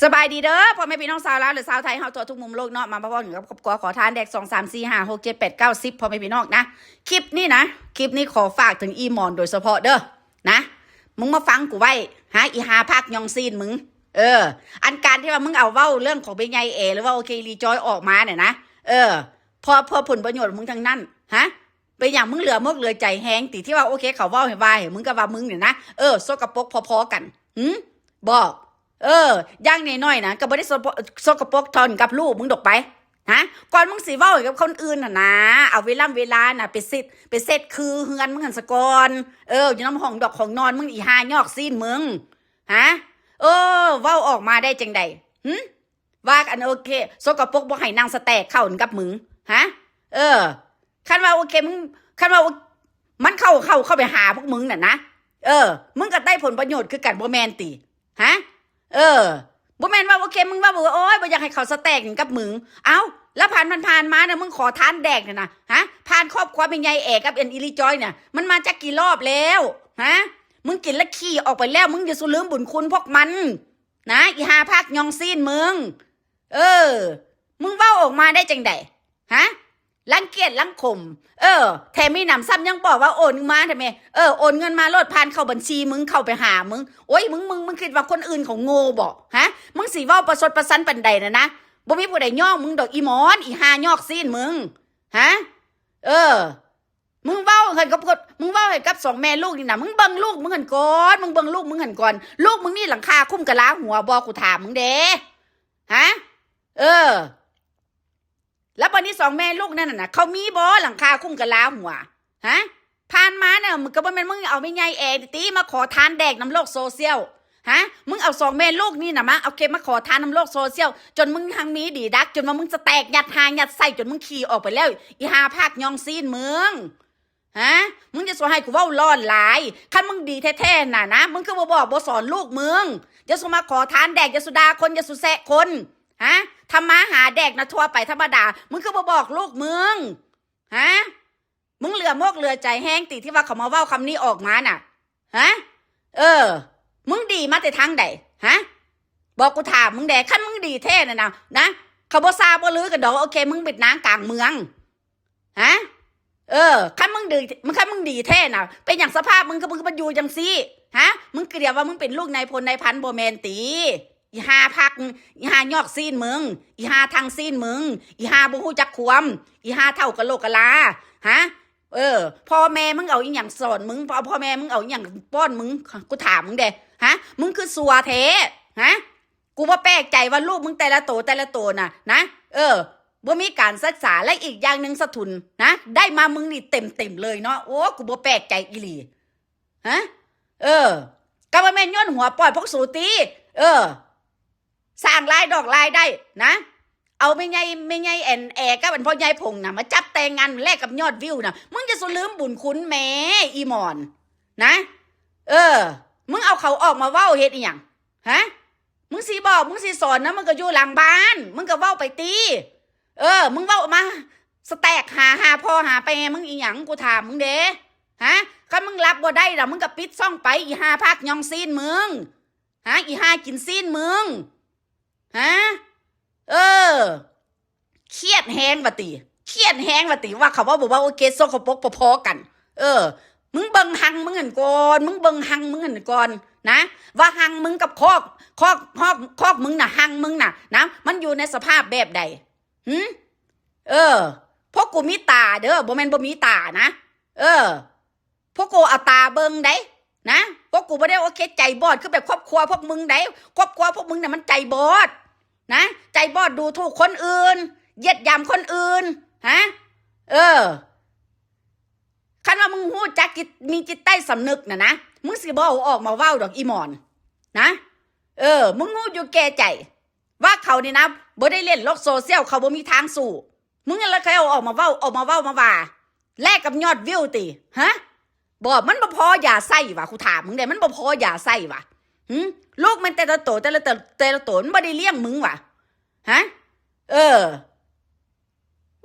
สบายดีเด้อพ่อแม่พี่น้องชาวลาวหรือชาวไทยเฮาทั่วทุกมุมโลกเนาะมาพ่อถึงกับครอบครัวขอทานแดก2 3 4 5 6 7 8 9 10พ่อแม่พี่น้องนะคลิปนี้ขอฝากถึงอีหมอนโดยเฉพาะเด้อนะมึงมาฟังกูไว้หาอีหาภาคยองซีนมึงอันการที่ว่ามึงเอาเว้าเรื่องของเบญไยเอหรือว่าโอเครีจอยออกมาเนี่ยนะพอผลประโยชน์มึงทั้งนั้นฮะเป็นอย่างมึงเหลือมกเหลือใจแห้งติที่ว่าโอเคเขาเว้าให้ว่าให้มึงก็ว่ามึงเนี่ยนะโซกปรกพอๆกันบอกย่างน้อยๆนะก็บ่ได้สกปรกทอนกับลูกมึงดอกไปฮะก่อนมึงสิเว้ากับคนอื่นน่ะนะเอาเวลาน่ะไปเซ็ตคือเฮือนมึงหันสะก่อนอยู่น้ำห้องดอกของนอนมึงอีหายอกซีนมึงฮะเว้าออกมาได้จังใดว่ากันโอเคสกปรกบ่ให้นางสแตกเข้ากับมึงฮะคันว่าโอเคมึงคันว่ามันเข้าไปหาพวกมึงน่ะนะมึงก็ได้ผลประโยชน์คือกันบ่แม่นติฮะบ่แม่นว่าโอเคมึงว่าโอ๊ยบ่อยากให้เขาสแต็กกับมึงเอ้าแล้วผ่านมาเนี่ยมึงขอทานแดกเนี่ยนะฮะผ่านครอบครัวเป็นไงเอกกับเอ็นอิลิจอยเนี่ยมันมาจากกี่รอบแล้วฮะมึงกินแล้วขี้ออกไปแล้วมึงอย่าสูลืมบุญคุณพวกมันนะอีหาภาคยองซีนมึงมึงเว้าออกมาได้จังใดฮะรังเกียจรังข่มแถมมีหนำซ้ำยังบอกว่าโอนมาทำไมโอนเงินมาโลดผ่านเข้าบัญชีมึงเข้าไปหามึงโอ้ยมึงคิดว่าคนอื่นเขาโง่บอกฮะมึงสีว่าประสดประสันปันใดนะบ่มีผู้ใดย่องมึงดอกอีหมอนอีหายอกซีนมึงฮะมึงเว้าเห็นกับมึงเว้าเห็นกับ2 แม่ลูกนี่นะมึงเบิ่งลูกมึงหันก่อนมึงเบิ่งลูกมึงหันก่อนลูกมึงนี่หลังคาคุ้มกะลาหัวบอกกูถามมึงเด้ฮะแล้ววันนี้2 แม่ลูกนั่นน่ะเขามีบ่หลังคาคุ้มกะลาหัวฮะผ่านมาเนี่ยมึงก็บ่แม่นมึงเอาไม่ใหญ่แอตีมาขอทานแดกน้ำโลกโซเชียลฮะมึงเอา2 แม่ลูกนี่น่ะมาโอเคมาขอทานน้ำโลกโซเชียลจนมึงทางมีดีดักจนว่ามึงจะแตกยัดหางยัดใส่จนมึงขี่ออกไปแล้วอีหาภาคยองซีนมึงฮะมึงจะสอนให้กูเว้าร้อนหลายคันมึงดีแท้ๆน่ะนะมึงคือบ่สอนลูกมึงจะสุมาขอทานแดกจะสุดาคนจะสุแซะคนฮะทำมาหาแดกนะทั่วไปธรรมดามึงคือบอกลูกมึงฮะมึงเหลือมกเหลือใจแห้งติที่ว่าเขามาเว้าคำนี้ออกมาน่ะฮะมึงดีมาแต่ทางใดฮะบอกกูถามมึงแดกขั้นมึงดีแท้น่ะนะเขาบ่ซาบ่ลือกันดอกโอเคมึงเป็นนางกลางเมืองฮะขั้นมึงดีแท้น่ะเป็นอย่างสภาพมึงก็มึงมาอยู่จังซี่ฮะมึงเกลียดว่ามึงเป็นลูกนายพลนายพันบ่แม่นติอีหาพักอีหายอกซีนมึงอีหาทางซีนมึงอีหาบ่ฮู้จักความอีหาเท่ากะโหลกกะลาฮะพ่อแม่มึงเอาอีหยังสอนมึงพ่อแม่มึงเอาอีหยังป้อนมึงกูถามมึงเด้ฮะมึงคือสัวแท้ฮะกูบ่แปลกใจว่าลูกมึงแต่ละโตน่ะนะบ่มีการศึกษาและอีกอย่างนึงสะทุนนะได้มามึงนี่เต็มเลยเนาะโอ้กูบ่แปลกใจอีหลีฮะก็บ่แม่นย้อนหัวปล่อยพวกสูตีสร้างรายดอกรายได้นะเอาไม่ไงแอนแอก็เป็นพ่อใหญ่พงนะมาจับแต่งงานแลกกับยอดวิวนะมึงจะสูลืมบุญคุณแม่อีหมอนนะมึงเอาเขาออกมาเว้าเฮ็ดอีหยังฮะมึงสิบอกมึงสิสอนนะมึงก็อยู่หลังบ้านมึงก็เว้าไปตีมึงเว้ามาสแต็กหาพ่อหาไปมึงอีหยังกูถามมึงเด้ฮะถ้ามึงรับบ่ได้ล่ะมึงก็ปิดซ่องไปอีหาภาคยองซีนมึงฮะอีหากินซีนมึงฮะเครียดแห้งว่ะติว่าเขาว่าบอกว่าโอเคสกปรกพอๆกันมึงเบิ่งหังมึงหันก่อนนะว่าหังมึงกับคอกมึงน่ะหังมึงน่ะนะมันอยู่ในสภาพแบบใดพวกกูมีตาเด้อบ่แม่นบ่มีตานะพวกกูเอาตาเบิ่งได้นะพวกกูไม่ได้โอเคใจบอดคือแบบครอบครัวพวกมึงได้ครอบครัวพวกมึงเนี่ยมันใจบอดนะใจบอดดูถูกคนอื่นเหยียดหยามคนอื่นฮะคันว่ามึงฮู้จักมีจิตใต้สำนึกนะมึงสิบ่ออกมาเว้าดอกอีหมอนนะมึงงูอยู่แก่ใจว่าเขานี่นะบ่ได้เล่นโลกโซเชียลเขาบ่มีทางสู้มึงแล้วเขาเอาออกมาเว้ามาว่าแลกกับยอดวิวติฮะบอกมันบ่พออย่าใส่ว่ะกูถามมึงได้มันบ่พออย่าใส่ว่ะลูกมันแต่ละโตมันบ่ได้เลี้ยงมึงว่ะฮะ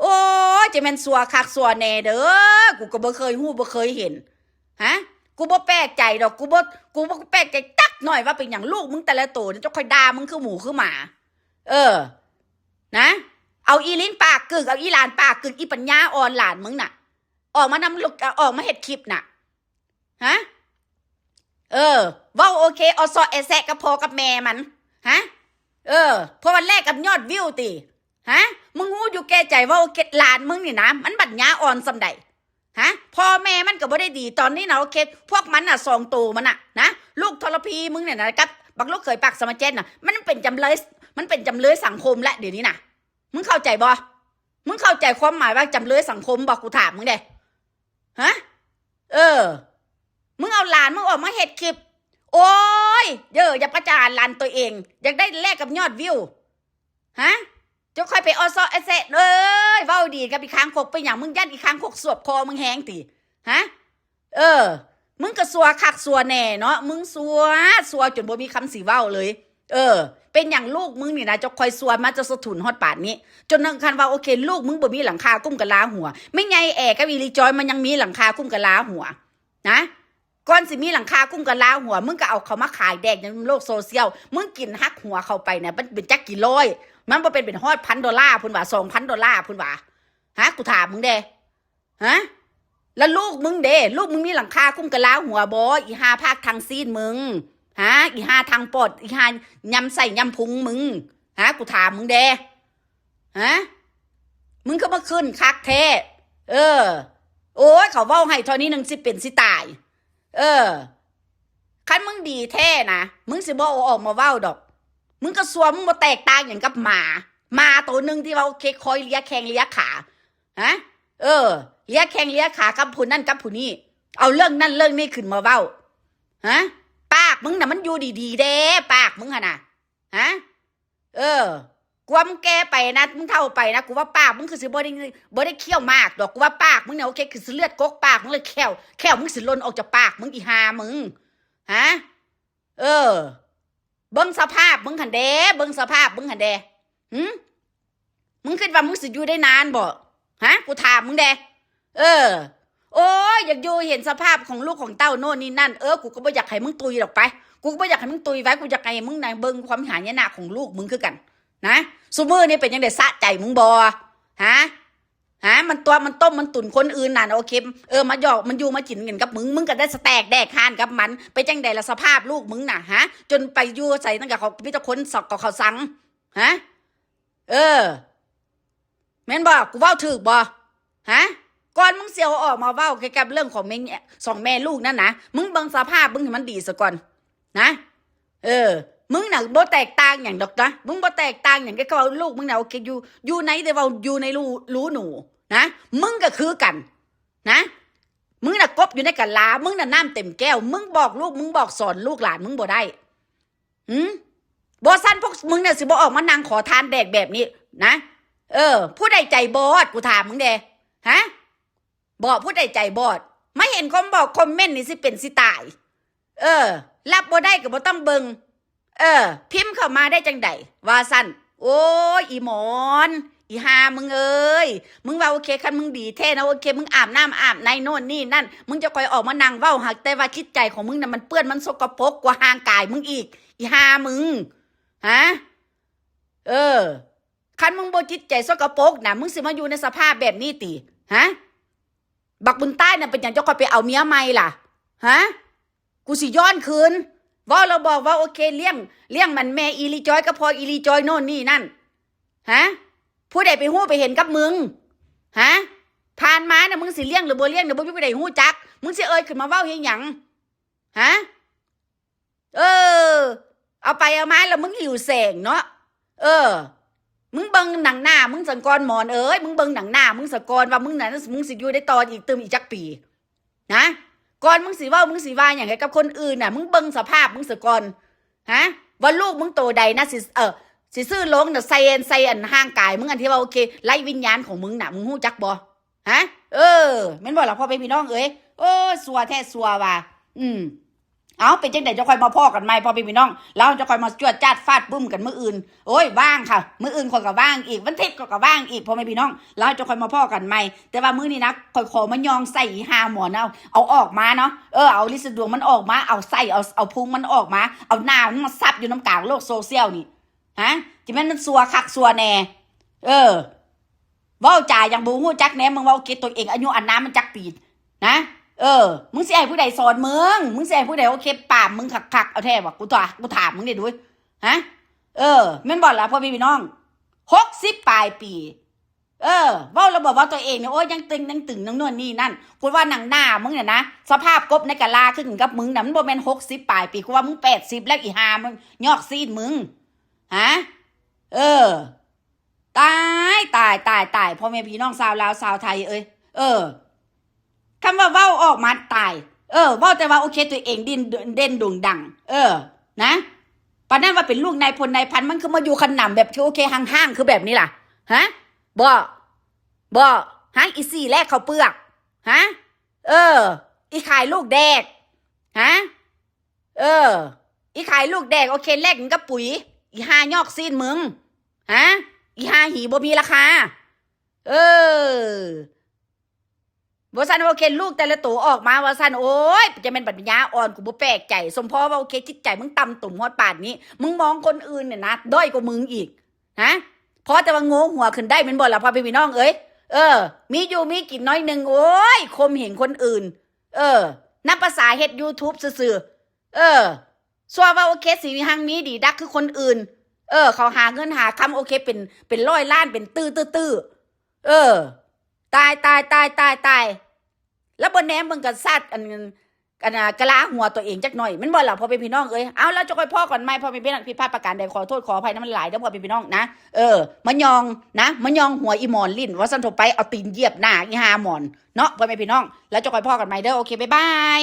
โอ้จะแม่นสัวคักสัวแน่เด้อกูก็บ่เคยฮู้บ่เคยเห็นฮะกูบ่แปลกใจดอกกูบ่แปลกใจจัก หน่อยว่าเป็นอย่างลูกมึงแต่ละตัวจะค่อยด่ามึงคือหมูคือหมานะเอาอีลิ้นปากกึกเอาอีหลานปากกึกอีปัญญาอ่อนหลานมึงน่ะออกมานำลูกออกมาเฮ็ดคลิปน่ะฮะเว้าโอเคอซอเอแซะกับพ่อกับแม่มันฮะเพราะวันแรกกับยอดวิวติฮะมึงรู้อยู่แก่ใจว่าโอเคหลานมึงนี่นะมันบัดญาอ่อนสำใดฮะพ่อแม่มันก็บ่ได้ดีตอนนี้นะโอเคพวกมันน่ะ2 ตัวมันน่ะนะลูกทรพีมึงเนี่ยนะครับบักลูกเคยปากสมาเจนน่ะมันเป็นจำเลยสังคมและเดี๋ยวนี้น่ะมึงเข้าใจบ่มึงเข้าใจความหมายว่าจำเลยสังคมบ่กูถามมึงเด้ฮะมึงเอาหลานมึงออกมาเฮ็ดคลิปโอ้ยอย่าประจานหลานตัวเองอยากได้แลกกับยอดวิวฮะจะค่อยไปออซอเอเซเอ้ยเว้าดีกับอีกครั้งคกไปอย่างมึงยัดอีกครั้งคกสวบคอมึงแห้งติฮะมึงก็สัวคักสัวแน่เนาะมึงสัวจนบ่มีคำสิเว้าเลยเป็นอย่างลูกมึงนี่นะจะคอยสัวมาจะสะทุนฮอดป่านนี้จนนึงคันว่าโอเคลูกมึงบ่มีหลังคากุ้มกะลาหัวไม่ไงแอกับอีลีจอยมันยังมีหลังคากุ้มกะลาหัวนะก่อนสิมีหลังคากุ้มกะลาหัวมึงก็เอาเขามาขายแดกในโลกโซเชียลมึงกินฮักหัวเข้าไปเนี่ยมันเป็นจักกี่ร้อยมันบ่เป็นฮอด$1,000พุ่นว่า$2,000พุ่นว่าฮะกูถามมึงเด้ฮะแล้วลูกมึงเด้ลูกมึงมีหลังคากุ้มกะลาหัวบ่อีหาภาคทางซีนมึงฮะอีหาทางปอดอีหายำใส่ยำพุงมึงฮะกูถามมึงเด้ฮะมึงก็มาขึ้นคักแท้โอ้ยเขาเว้าให้เท่านี้นึงสิเป็นสิตายคันมึงดีแท้นะมึงสิบ่ออกมาเว้าดอกมึงก็สัวมึงบ่แตกต่างอย่างกับหมาตัวนึงที่ว่าโอเคคอยเลียแข้งเลียขาฮะเลียแข้งเลียขากับผู้นั่นกับผู้นี้เอาเรื่องนั่นเรื่องนี้ขึ้นมาเว้าฮะปากมึงน่ะมันอยู่ดีๆเด้ปากมึงน่ะฮะกูว่ามึงแก่ไปนะมึงเท่าไปนะกูว่าปากมึงคือสิบ่ได้เคี้ยวมากดอกกูว่าปากมึงเนี่ยโอเคคือสิเลือดกกปากมึงเลยแค่วมึงสิล้นออกจากปากมึงอีหามึงฮะเบิ่งสภาพมึงหันเด้เบิ่งสภาพมึงหันเด้มึงคิดว่ามึงสิอยู่ได้นานบ่ฮะกูถามมึงเด้โอ้ยอยากอยู่เห็นสภาพของลูกของเต้าโน่นนี่นั่นกูก็บ่อยากให้มึงตุยหรอกไปกูก็บ่อยากให้มึงตุยไว้กูอยากให้มึงเบิ่งความหายนะของลูกมึงคือกันนะซุมื้อนี่เป็นจังได๋สะใจมึงบ่ฮะมันตัวมันต้มมันตุ่นคนอื่นน่ะโอเคมาหยอกมันอยู่มากินกันกับมึงก็ได้สแตกแดกคานกับมันไปจังได๋ละสภาพลูกมึงน่ะฮะจนไปอยู่ใส่ตั้งแต่เขามีแต่คนสอกกับเขาสั่งฮะแม่นบ่กูเว้าถูกบ่ฮะก่อนมึงเสียวออกมาเว้าเกี่ยวกับเรื่องของแม่ลูกนั่นนะมึงเบิ่งสภาพมึงให้มันดีซะก่อนนะมึงน่ะบ่แตกต่างอย่างดอกนะมึงบ่แตกต่างอย่างกับว่าลูกมึงน่ะโอเคอยู่ในแต่ว่าอยู่ในรูหนูนะมึงก็คือกันนะมึงน่ะกบอยู่ในกะลามึงน่ะน้ำเต็มแก้วมึงบอกลูกมึงบอกสอนลูกหลานมึงบ่ได้บ่ซั่นพวกมึงน่ะสิบ่ออกมานั่งขอทานแดกแบบนี้นะผู้ใดใจบอดกูถามมึงเด้ฮะบอกผู้ใดใจบอดไม่เห็นคอมบอกคอมเมนต์นี่สิเป็นสิตายรับบ่ได้ก็บ่ต้องเบิ่งพิมพ์เข้ามาได้จังใดว่าซั่นโอ้ยอีหมอนอีหามึงเอ้ยมึงว่าโอเคคันมึงดีแท้นะโอเคมึงอาบน้ำอาบในโน่นนี่นั่นมึงจะคอยออกมานั่งเว้าหักแต่ว่าคิดใจของมึงน่ะมันเปื้อนมันสกปรกกว่าห่างกายมึงอีกอีหามึงฮะคันมึงบ่จิตใจสกปรกน่ะมึงสิมาอยู่ในสภาพแบบนี้ติฮะบักบุญใต้น่ะเป็นหยังจะคอยไปเอาเมียใหม่ล่ะฮะกูสิย้อนคืนว่าเราบอกว่าโอเคเลี้ยงมันแม่อีลีจอยก็พออีลีจอยโน่นนี่นั่นฮะผู้ใดไปฮู้ไปเห็นกับมึงฮะผ่านมาน่ะมึงสิเลี้ยงหรือบ่เลี้ยงเดี๋ยวบ่มีผู้ใดฮู้จักมึงสิขึ้นมาเว้าเฮ็ดหยังฮะเอาไปเอามาแล้วมึงหิวแสงเนาะมึงเบิ่งหนังหน้ามึงสังกรหมอนมึงเบิ่งหนังหน้ามึงสังกรว่ามึงน่ะมึงสิอยู่ได้ต่ออีกตึมอีกจักปีนะก่อนมึงสิว่าอย่างไรกับคนอื่นน่ะมึงเบิ่งสภาพมึงซะก่อนฮะว่าลูกมึงโตใดนะสิซื้อลงน่ะใส่อันห่างกายมึงอันที่ว่าโอเคไล่วิญญาณของมึงน่ะมึงฮู้จักบ่ฮะแม่นบ่ล่ะพ่อเป็นพี่น้องสัวแท้สัวว่ะ เอาเป็นจังไดจะคอยมาพ่อกันไหมพ่อพี่น้องเราจะคอยมาจวดจ้าดฟาดบึ้มกันมื้ออื่นโอ้ยว่างค่ะมื้ออื่นคนก็ว่างอีกวันอาทิตย์ก็ว่างอีกพ่อแม่พี่น้องเราจะคอยมาพ่อกันไหมแต่ว่ามื้อนี้นะคอยขอมายองใส่หาหมอนเอาออกมาเนาะเอาลิสดวงมันออกมาเอาใส่เอาพุงมันออกมาเอาหน้ามันมาซับอยู่น้ำกลางโลกโซเชียลนี่ฮะจะแม่นมันซัวคักซัวแน่เว้าจ่าอย่างบูฮู้จักแหน่มึงเว้าเก็ตตัวเองอายุอันน้ำมันจักปีนะมึงสิให้ผู้ใดสอนมึงสิให้ผู้ใดโอเคปามมึงคักๆเอาแท้บ่กูถามมึงดิด้วยฮะแม่นบ่ล่ะพ่อพี่น้อง60ปลายปีเว้าแล้วบอกว่าตัวเองเนี่ยโอ้ยยังตึงนั่งโน่นนี่นั่นพูดว่าหนังหน้ามึงเนี่ยนะสภาพกบในกะลาขึ้นกับมึงน่ะมันบ่แม่น60ปลายปีกูว่ามึง80แล้วอีห่ามึงยอกซีนมึงฮะตายพ่อแม่พี่น้องชาวลาวชาวไทยคำว่าเว้าออกมาตายเว้าแต่ว่าโอเคตัวเองเด่นด่งดังนะปานนั้นว่าเป็นลูกนายพลนายพันมันคือมาอยู่ขนำแบบที่โอเคห่างๆคือแบบนี้ล่ะฮะบ่ฮะอีสี่แรกเขาเปลือกฮะอีขายลูกแดกฮะอีขายลูกแดกโอเคแลกกับปุ๋ยอีห้ายอกซีนมึงฮะอีห้าหีบ่มีราคาว่าสันโอเคลูกแต่ละตัวออกมาว่าสันโอ้ยจะเป็นปัญญาอ่อนกูบ่แปลกใจสมพอว่าโอเคจิตใจมึงต่ำตุ่มฮอดป่านนี้มึงมองคนอื่นเนี่ยนะด้อยกว่ามึงอีกฮะเพราะแต่ว่าโง่หัวขึ้นได้เป็นบ่ล่ะพ่อพี่น้องมีอยู่มีกินน้อยนึงโอ้ยคมเห็นคนอื่นนับภาษาเฮ็ด YouTube ซื่อๆซัวว่าโอเคสิหังมีดีดักคือคนอื่นเขาหาเงินหาคำโอเคเป็นร้อยล้านเป็นตื้อตายแล้วบนแหนมมึงกับสัตว์อันกะลาหัวตัวเองจักหน่อยมันบ่ล่ะพอเป็นพี่น้องเอาแล้วจะค่อยพ่อก่อนไหมพอเป็นพี่น้องผิดพลาดประการใดขอโทษขออภัยนะมันหลายแล้วพอเป็นพี่น้องนะมันยองหัวอีหมอนลิ้นว่าสันโทไปเอาตีนเหยียบหน้าอีหาหมอนเนาะพอเป็นพี่น้องแล้วจะค่อยพ่อกันไหมเด้อโอเคบ๊ายบาย